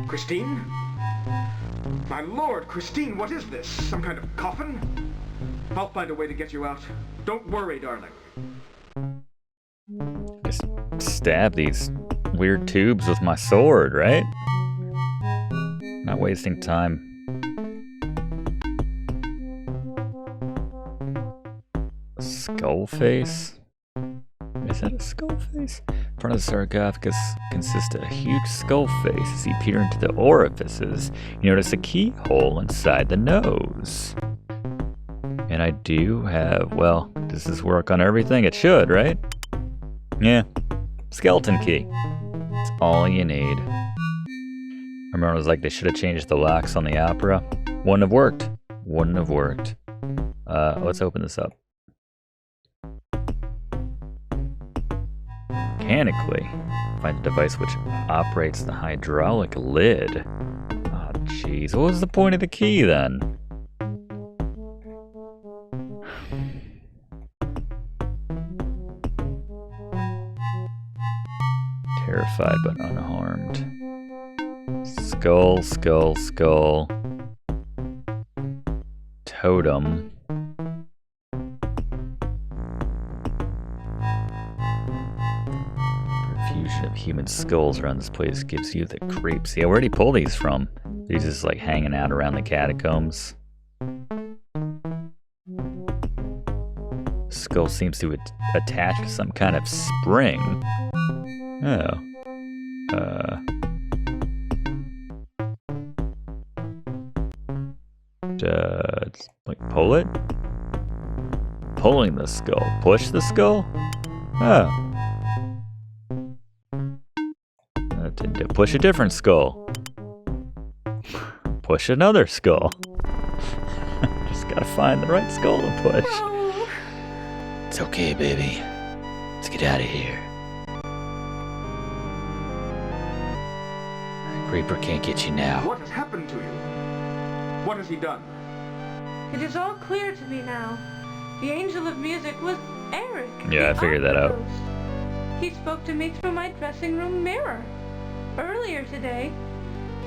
Christine? My lord, Christine, what is this? Some kind of coffin? I'll find a way to get you out. Don't worry, darling. Just stab these weird tubes with my sword, right? Not wasting time. Skull face? Is that a skull face? In front of the sarcophagus consists of a huge skull face. As you peer into the orifices, you notice a keyhole inside the nose. And I do have, well, does this work on everything? It should, right? Yeah. Skeleton key. That's all you need. I remember it was like they should have changed the locks on the opera. Wouldn't have worked. Wouldn't have worked. Let's open this up. Mechanically, find the device which operates the hydraulic lid. Oh, jeez. What was the point of the key then? Terrified but unharmed. Skull, skull, skull. Totem. Profusion of human skulls around this place gives you the creeps. See, where'd he pull these from? These just like hanging out around the catacombs. Skull seems to attach to some kind of spring. Oh. Like pull it? Pulling the skull. Push the skull? Oh. Push a different skull. Push another skull. Just gotta find the right skull to push. No. It's okay, baby. Let's get out of here. Creeper can't get you now. What has happened to you? What has he done? It is all clear to me now. The angel of music was Eric. Yeah, I figured that out. Ghost. He spoke to me through my dressing room mirror. Earlier today,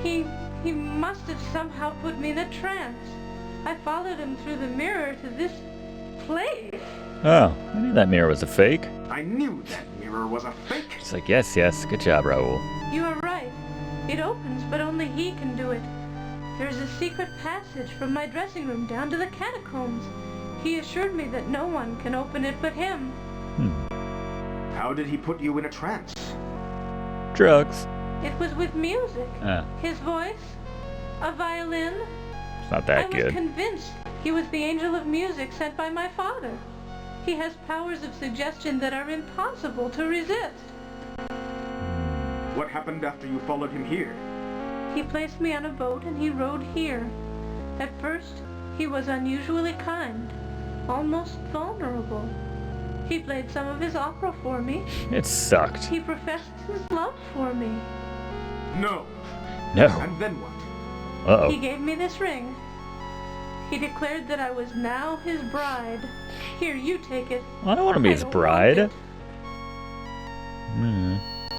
he must have somehow put me in a trance. I followed him through the mirror to this place. Oh, I knew that mirror was a fake. I knew that mirror was a fake. It's like, yes, yes, good job, Raoul. You are right. It opens, but only he can do it. There's a secret passage from my dressing room down to the catacombs. He assured me that no one can open it but him. How did he put you in a trance? Drugs. It was with music. His voice, a violin. It's not that I was good. convinced he was the angel of music sent by my father. He has powers of suggestion that are impossible to resist. What happened after you followed him here? He placed me on a boat and he rowed here. At first, he was unusually kind, almost vulnerable. He played some of his opera for me. It sucked. He professed his love for me. No. No. And then what? Uh-oh. He gave me this ring. He declared that I was now his bride. Here, you take it. I don't want to be his don't bride. want it.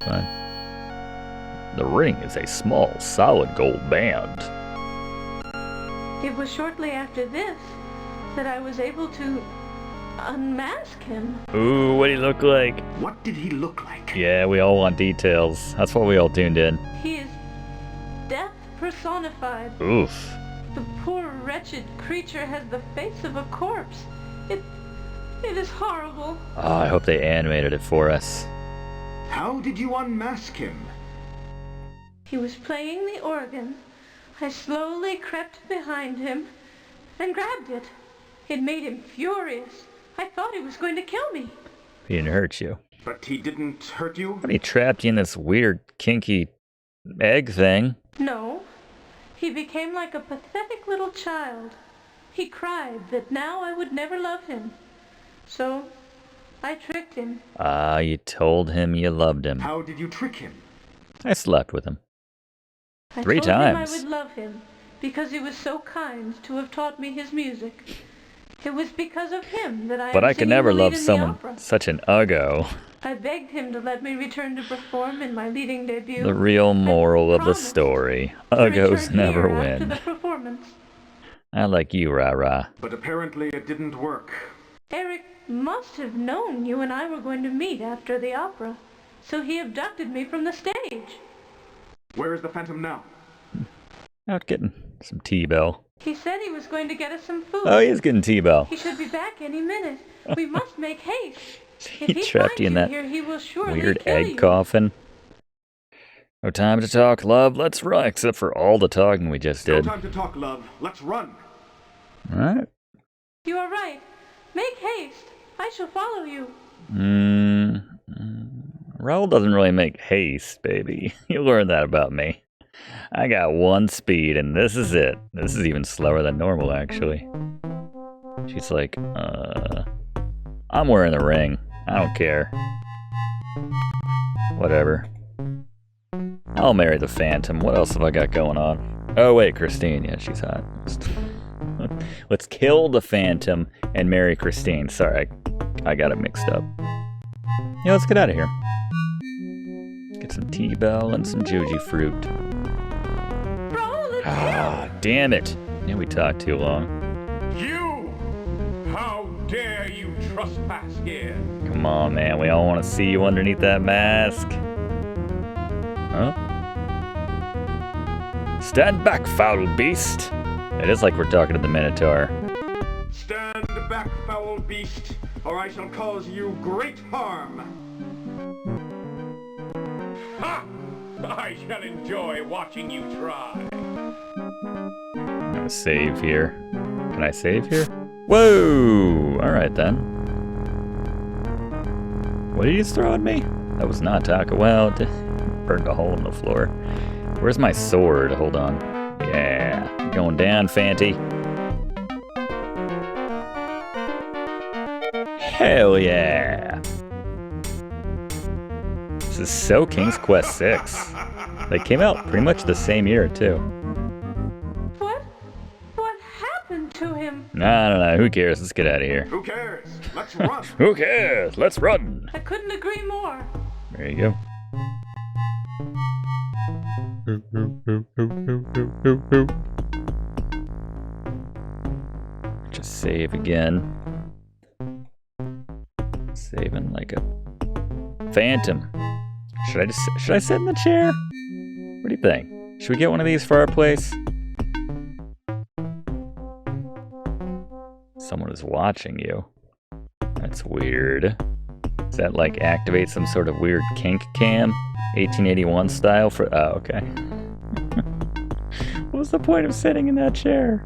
Fine. The ring is a small, solid gold band. It was shortly after this that I was able to unmask him. Ooh, what'd he look like? What did he look like? Yeah, we all want details. That's why we all tuned in. He is death personified. Oof. The poor wretched creature has the face of a corpse. It is horrible. Oh, I hope they animated it for us. How did you unmask him? He was playing the organ. I slowly crept behind him and grabbed it. It made him furious. I thought he was going to kill me. He didn't hurt you. But he didn't hurt you? But he trapped you in this weird, kinky egg thing. No. He became like a pathetic little child. He cried that now I would never love him. So, I tricked him. Ah, you told him you loved him. How did you trick him? I slept with him. I 3 told him I times. would love him because he was so kind to have taught me his music. It was because of him that I But am I could singing never the lead love in the someone opera. such an uggo. I begged him to let me return to perform in my leading debut. The real moral of the promised story. to Uggos return never here after win. the performance. I like you, rah-rah. But apparently it didn't work. Eric must have known you and I were going to meet after the opera, so he abducted me from the stage. Where is the Phantom now? Out getting some T-Bell. He said he was going to get us some food. Oh, he is getting T-Bell. He should be back any minute. We must make haste. He trapped you in that here, he will surely weird kill egg you. coffin. No time to talk, love. Let's run, except for all the talking we just No did. time to talk, love. Let's run. Alright. You are right. Make haste. I shall follow you. Raoul doesn't really make haste, baby. You learned that about me. I got one speed, and this is it. This is even slower than normal, actually. She's like, I'm wearing the ring. I don't care. Whatever. I'll marry the Phantom. What else have I got going on? Oh, wait, Christine. Yeah, she's hot. Let's kill the Phantom and marry Christine. Sorry, I got it mixed up. Yeah, let's get out of here. Get some T-Bell and some Juji fruit. Ah, damn it. Yeah, we talked too long. You! How dare you trespass here? Come on, man. We all want to see you underneath that mask. Huh? Stand back, foul beast. It is like we're talking to the Minotaur. Stand back, foul beast, or I shall cause you great harm. Ha! I shall enjoy watching you try. I'm gonna save here. Can I save here? Whoa! Alright then. What did you just throw at me? That was not Taco. Well, it burned a hole in the floor. Where's my sword? Hold on. Yeah. Going down, Fanty. Hell yeah! This is so King's Quest 6. They came out pretty much the same year, too. What happened to him? No. Who cares? Let's get out of here. Who cares? Let's run. Who cares? Let's run. I couldn't agree more. There you go. Just save again. Saving like a phantom. Should I sit in the chair? What do you think? Should we get one of these for our place? Someone is watching you. That's weird. Does that like activate some sort of weird kink cam? 1881 style for... Oh, okay. What was the point of sitting in that chair?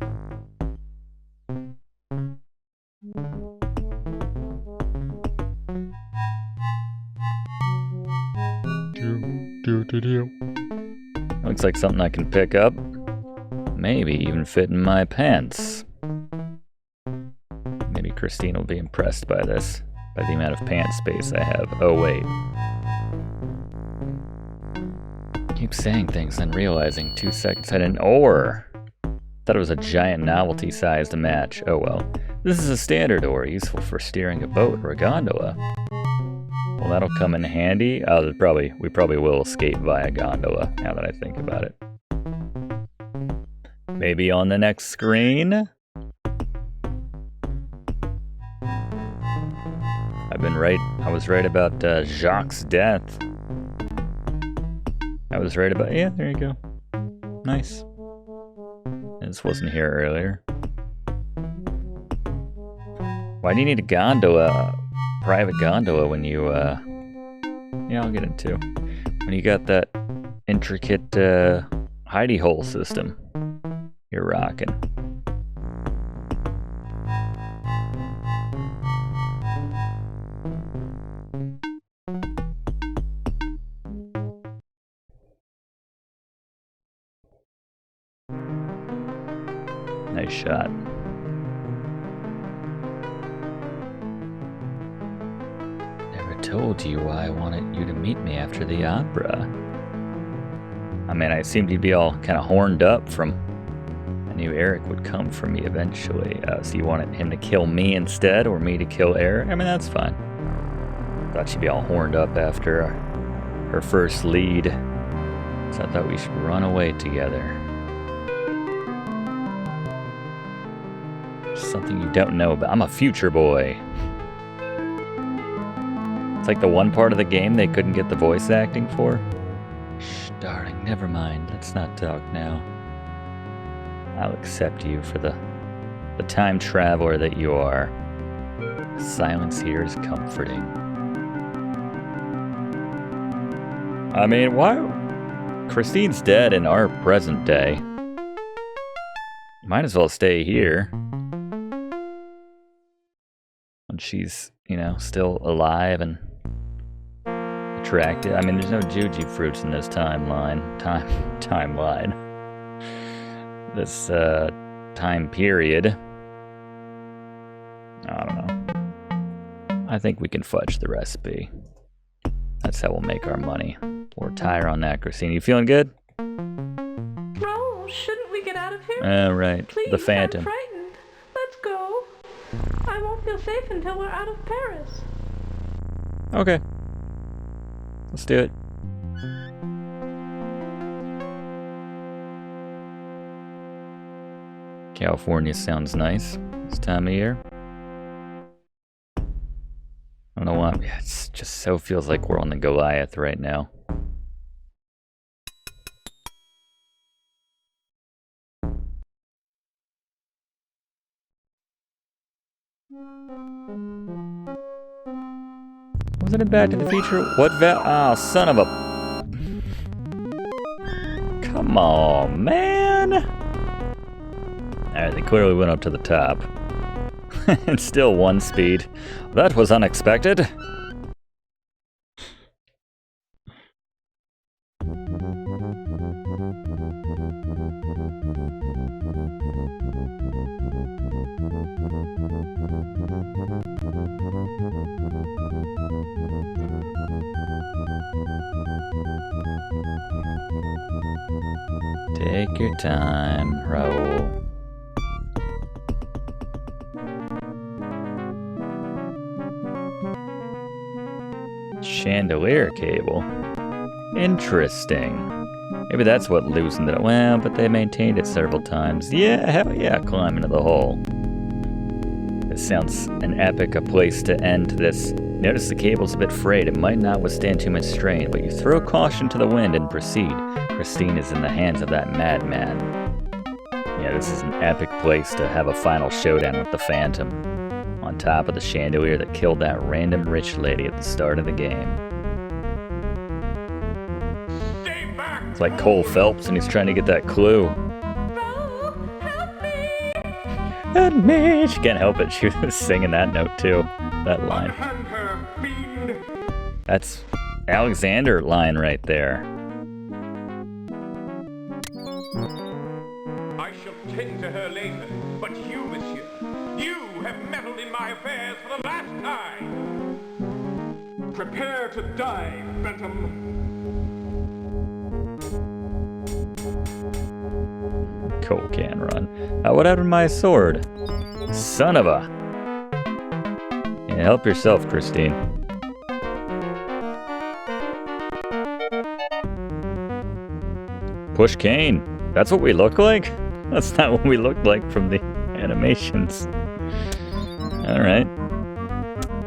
Looks like something I can pick up. Maybe even fit in my pants. Maybe Christine will be impressed by this. By the amount of pants space I have. Oh, wait. Keep saying things and realizing 2 seconds had an oar. Thought it was a giant novelty-sized match. Oh well. This is a standard oar, useful for steering a boat or a gondola. Well, that'll come in handy. We probably will escape via gondola, now that I think about it. Maybe on the next screen? I've been right. I was right about Jacques' death. I was right about... Yeah, there you go. Nice. This wasn't here earlier. Why do you need a gondola? Private gondola when you, yeah, I'll get into. When you got that intricate, hidey hole system. You're rocking. Nice shot. Never told you why I wanted you to meet me after the opera. I mean, I seemed to be all kind of horned up from... I knew Eric would come for me eventually. So you wanted him to kill me instead, or me to kill Eric? I mean, that's fine. Thought she'd be all horned up after her first lead. So I thought we should run away together. Something you don't know about. I'm a future boy. It's like the one part of the game they couldn't get the voice acting for. Shh, darling, never mind. Let's not talk now. I'll accept you for the time traveler that you are. Silence here is comforting. I mean, why? Christine's dead in our present day. Might as well stay here. And she's, you know, still alive and attractive. I mean, there's no Juji fruits in this timeline. Timeline. This time period. I don't know. I think we can fudge the recipe. That's how we'll make our money. We'll retire on that, Christine. You feeling good? Raoul, shouldn't we get out of here? Right. Please, the Phantom. I'm frightened. Let's go. I won't feel safe until we're out of Paris. Okay. Let's do it. California sounds nice this time of year. I don't know why. Yeah, it just so feels like we're on the Goliath right now. Wasn't it Back to the Future? What oh, son of a... Come on, man! Alright, they clearly went up to the top. And still 1 speed. That was unexpected. Take your time, Raoul. Chandelier cable. Interesting. Maybe that's what loosened it. Well, but they maintained it several times. Yeah, hell yeah, climb into the hole. This sounds an epic a place to end this. Notice the cable's a bit frayed. It might not withstand too much strain, but you throw caution to the wind and proceed. Christine is in the hands of that madman. Yeah, this is an epic place to have a final showdown with the Phantom. On top of the chandelier that killed that random rich lady at the start of the game. Stay back! It's like Cole Phelps and he's trying to get that clue. Raoul, help me! Help me! She can't help it. She was singing that note too. That line. Unhand her, fiend! That's Alexander line right there. I shall tend to her later, but you, monsieur, you have meddled in my affairs for the last time! Prepare to die, Phantom! Cole can run. What happened to my sword? Son of a... Yeah, help yourself, Christine. Push Kane. That's what we look like? That's not what we looked like from the animations. Alright.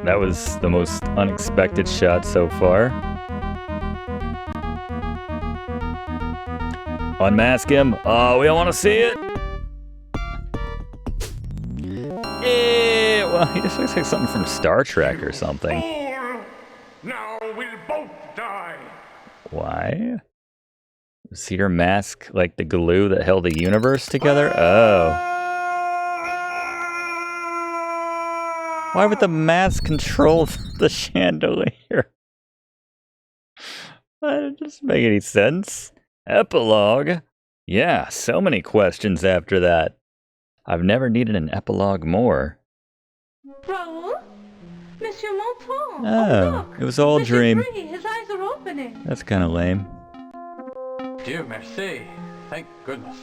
That was the most unexpected shot so far. Unmask him. Oh, we don't want to see it. Well, he just looks like something from Star Trek or something. Fool! Now we'll both die! Why? Was your mask like the glue that held the universe together? Oh. Why would the mask control the chandelier? That doesn't make any sense. Epilogue? Yeah, so many questions after that. I've never needed an epilogue more. Raoul? Monsieur Monton! Oh, look! it was all a Monsieur dream. Brie, his eyes are opening. That's kind of lame. Dieu merci. thank goodness.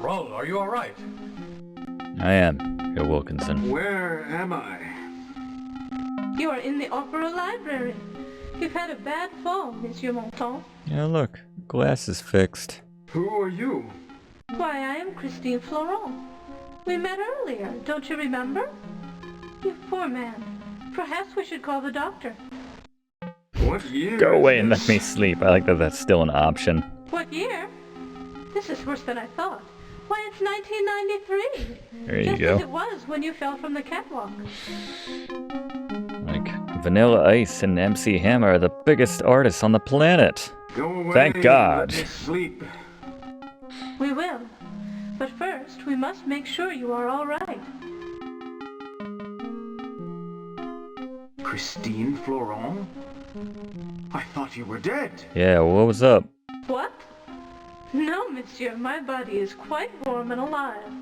Raoul, are you all right? I am, Joe Wilkinson. Where am I? You are in the opera library. You've had a bad fall, Monsieur Monton. Yeah, look, glass is fixed. Who are you? Why, I am Christine Florent. We met earlier, don't you remember? You poor man. Perhaps we should call the doctor. What year? Go away is and let this? me sleep. I like that that's still an option. What year? This is worse than I thought. Why, it's 1993. There you Just go. as it was when you fell from the catwalk. Like, Vanilla Ice and MC Hammer are the biggest artists on the planet. Go away. Thank and God. Let me sleep. We will. But first, we must make sure you are all right. Christine Florent? I thought you were dead. Yeah, what was up? What? No, monsieur, my body is quite warm and alive.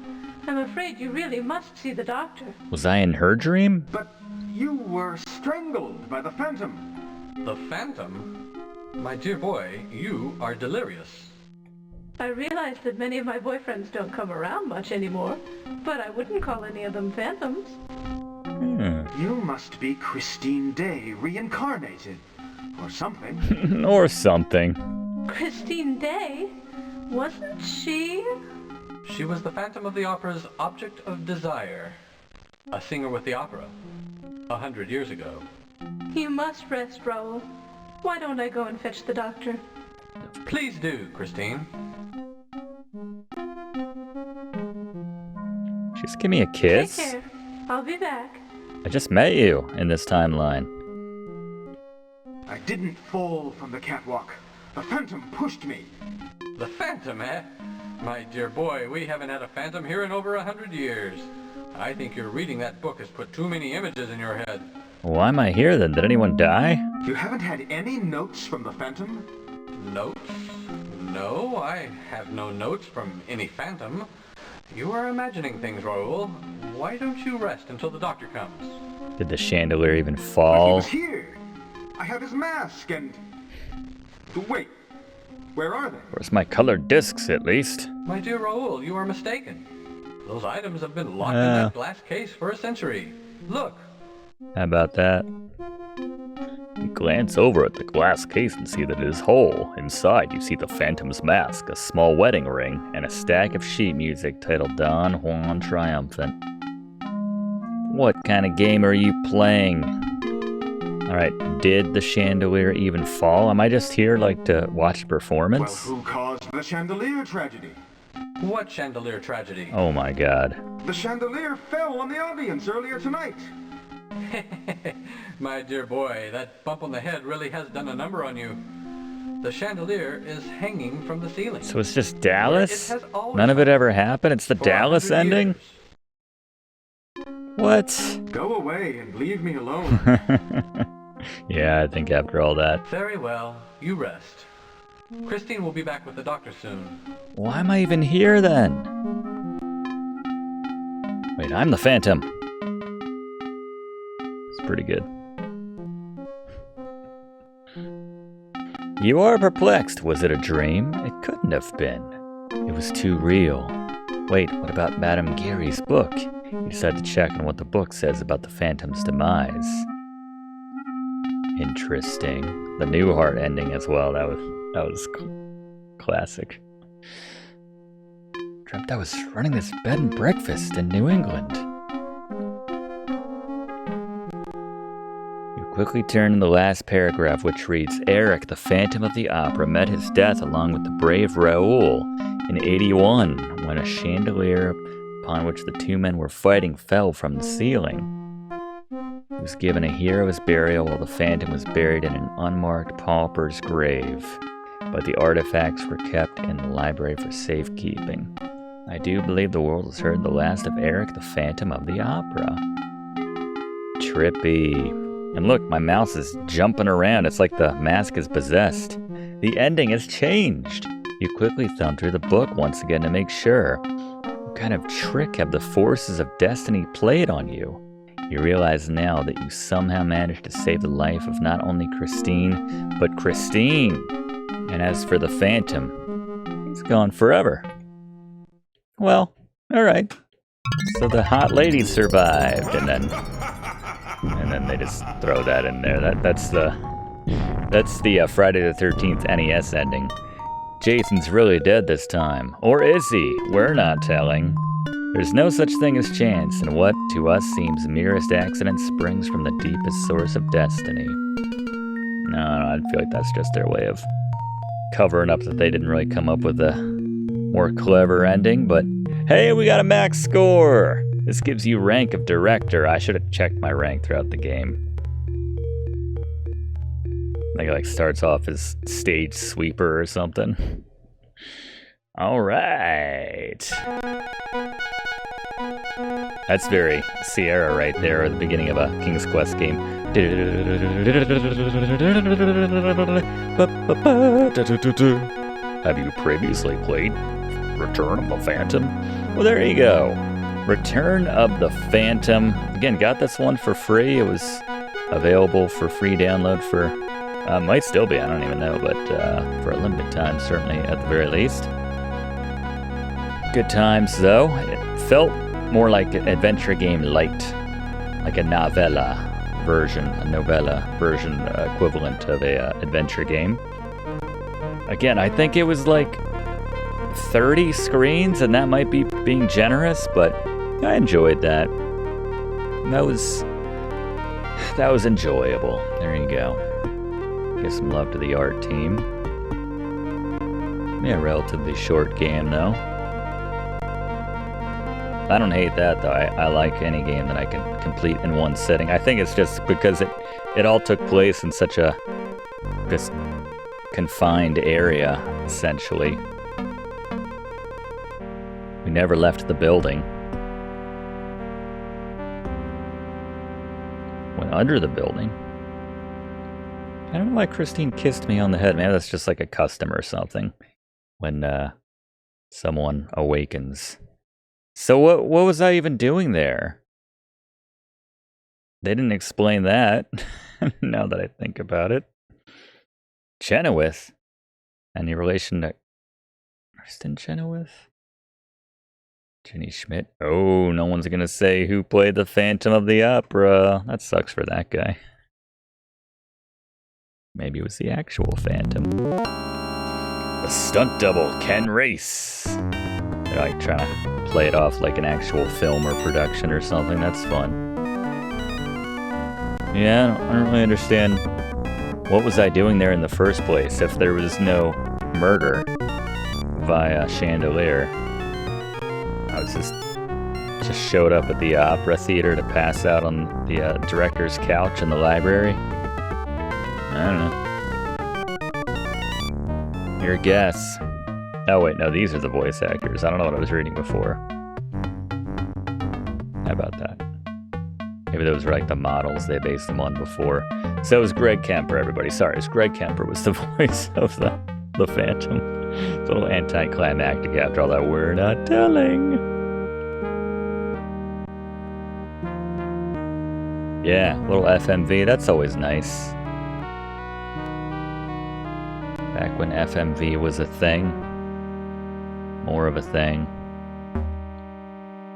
I'm afraid you really must see the doctor. Was I in her dream? But you were strangled by the Phantom. The Phantom? My dear boy, you are delirious. I realize that many of my boyfriends don't come around much anymore, but I wouldn't call any of them phantoms. You must be Christine Day reincarnated. Or something. Or something. Christine Day? Wasn't she? She was the Phantom of the Opera's object of desire. A singer with the opera. 100 years ago. You must rest, Raoul. Why don't I go and fetch the doctor? Please do, Christine. Just give me a kiss. Take care. I'll be back. I just met you in this timeline. I didn't fall from the catwalk. The Phantom pushed me. The Phantom, eh? My dear boy, we haven't had a Phantom here in over 100 years. I think your reading that book has put too many images in your head. Why am I here then? Did anyone die? You haven't had any notes from the Phantom? Notes? No, I have no notes from any Phantom. You are imagining things, Raoul. Why don't you rest until the doctor comes? Did the chandelier even But he fall? was here. I have his mask and... Wait. Where are they? Where's my colored discs, at least? My dear Raoul, you are mistaken. Those items have been locked in Ah. that glass case for a century. Look. How about that? You glance over at the glass case and see that it is whole. Inside, you see the Phantom's mask, a small wedding ring, and a stack of sheet music titled Don Juan Triumphant. What kind of game are you playing? Alright, did the chandelier even fall? Am I just here, like, to watch Well, performance? who caused the chandelier tragedy? What chandelier tragedy? Oh my god. The chandelier fell on the audience earlier tonight. My dear boy, that bump on the head really has done a number on you. The chandelier is hanging from the ceiling. So it's just Dallas? It has always None of it ever happened? It's the for Dallas 100 ending? years. What? Go away and leave me alone. Yeah, I think after all that. Very well, you rest. Christine will be back with the doctor soon. Why am I even here then? Wait, I'm the Phantom. It's pretty good. You are perplexed. Was it a dream? It couldn't have been. It was too real. Wait, what about Madame Gary's book? You decide to check on what the book says about the Phantom's demise. Interesting. The Newhart ending as well. That was classic. Dreamt I was running this bed and breakfast in New England. You quickly turn to the last paragraph, which reads, Eric, the Phantom of the Opera, met his death along with the brave Raoul in 81 when a chandelier upon which the two men were fighting fell from the ceiling. He was given a hero's burial while the Phantom was buried in an unmarked pauper's grave, but the artifacts were kept in the library for safekeeping. I do believe the world has heard the last of Eric, the Phantom of the Opera. Trippy. And look, my mouse is jumping around. It's like the mask is possessed. The ending has changed. You quickly thumb through the book once again to make sure. What kind of trick have the forces of destiny played on you? You realize now that you somehow managed to save the life of not only Christine, but Christine. And as for the Phantom, It's gone forever. Well, alright. So the hot lady survived, and then they just throw that in there. That's the Friday the 13th NES ending. Jason's really dead this time. Or is he? We're not telling. There's no such thing as chance, and what to us seems merest accident springs from the deepest source of destiny. No, I feel like that's just their way of covering up that they didn't really come up with a more clever ending, but hey, we got a max score! This gives you rank of director. I should have checked my rank throughout the game. I think it like starts off as stage sweeper or something. Alright. That's very Sierra right there at the beginning of a King's Quest game. Have you previously played Return of the Phantom? Well, there you go. Return of the Phantom. Again, got this one for free. It was available for free download for, might still be, I don't even know, but for a limited time, certainly at the very least. Good times, though. It felt more like an adventure game light, like a novella version equivalent of a adventure game. Again, I think it was like 30 screens, and that might be being generous, but I enjoyed that. That was enjoyable. There you go. Give some love to the art team. Yeah, relatively short game though. I don't hate that though. I like any game that I can complete in one sitting. I think it's just because it all took place in such a just confined area, essentially. We never left the building. Went under the building. I don't know why Christine kissed me on the head. Maybe that's just like a custom or something when someone awakens. So what was I even doing there? They didn't explain that, now that I think about it. Chenoweth? Any relation to Kristen Chenoweth? Jenny Schmidt? Oh, no one's gonna say who played the Phantom of the Opera. That sucks for that guy. Maybe it was the actual Phantom. The stunt double, Ken Race. They're like trying to play it off like an actual film or production or something. That's fun. Yeah, I don't really understand what was I doing there in the first place if there was no murder via chandelier. I was just showed up at the opera theater to pass out on the director's couch in the library. I don't know. Your guess. Oh wait, no, these are the voice actors. I don't know what I was reading before. How about that? Maybe those were like the models they based them on before. So it was Greg Kemper, everybody. Sorry, it was Greg Kemper was the voice of the Phantom. It's a little anticlimactic after all that we're not telling. Yeah, a little FMV, that's always nice. Back when FMV was a thing. More of a thing.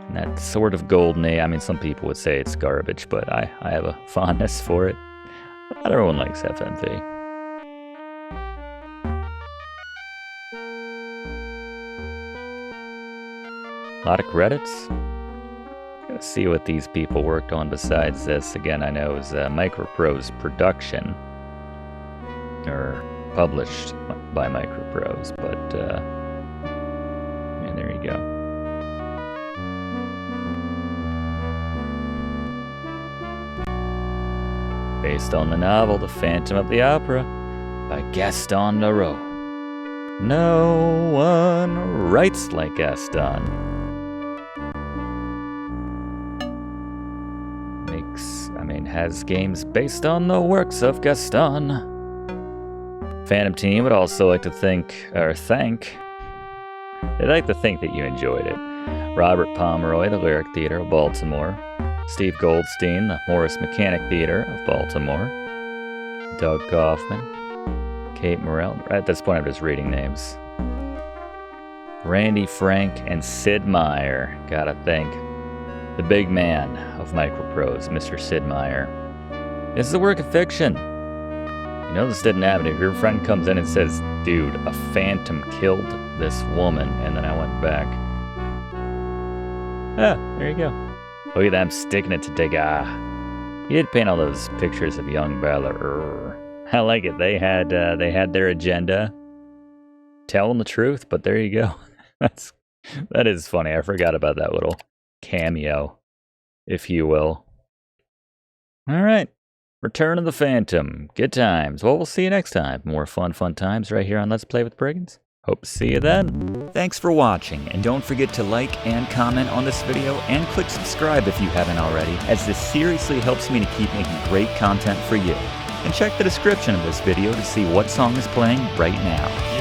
And that sort of golden age, I mean, some people would say it's garbage, but I have a fondness for it. Not everyone likes FMV. A lot of credits. Gotta see what these people worked on besides this. Again, I know it was microprose production. Or published by microprose, but yeah, there you go. Based on the novel The Phantom of the Opera by Gaston Leroux. No one writes like Gaston. Has games based on the works of Gaston. Phantom Team would also like to thank. They'd like to think that you enjoyed it. Robert Pomeroy, the Lyric Theater of Baltimore. Steve Goldstein, the Morris Mechanic Theater of Baltimore. Doug Kaufman. Kate Morrell. At this point, I'm just reading names. Randy Frank and Sid Meier. Gotta thank the big man of microprose, Mr. Sid Meier. This is a work of fiction. You know this didn't happen. If your friend comes in and says, dude, a phantom killed this woman, and then I went back. Ah, there you go. Look at them sticking it to Degas. He did paint all those pictures of young Bella. I like it. They had their agenda, telling the truth. But there you go. That is funny. I forgot about that little cameo, if you will. All right, Return of the Phantom. Good times. Well, we'll see you next time. More fun times right here on Let's Play with Brigands. Hope to see you then. Thanks for watching, and don't forget to like and comment on this video, and click subscribe if you haven't already, as this seriously helps me to keep making great content for you. And check the description of this video to see what song is playing right now.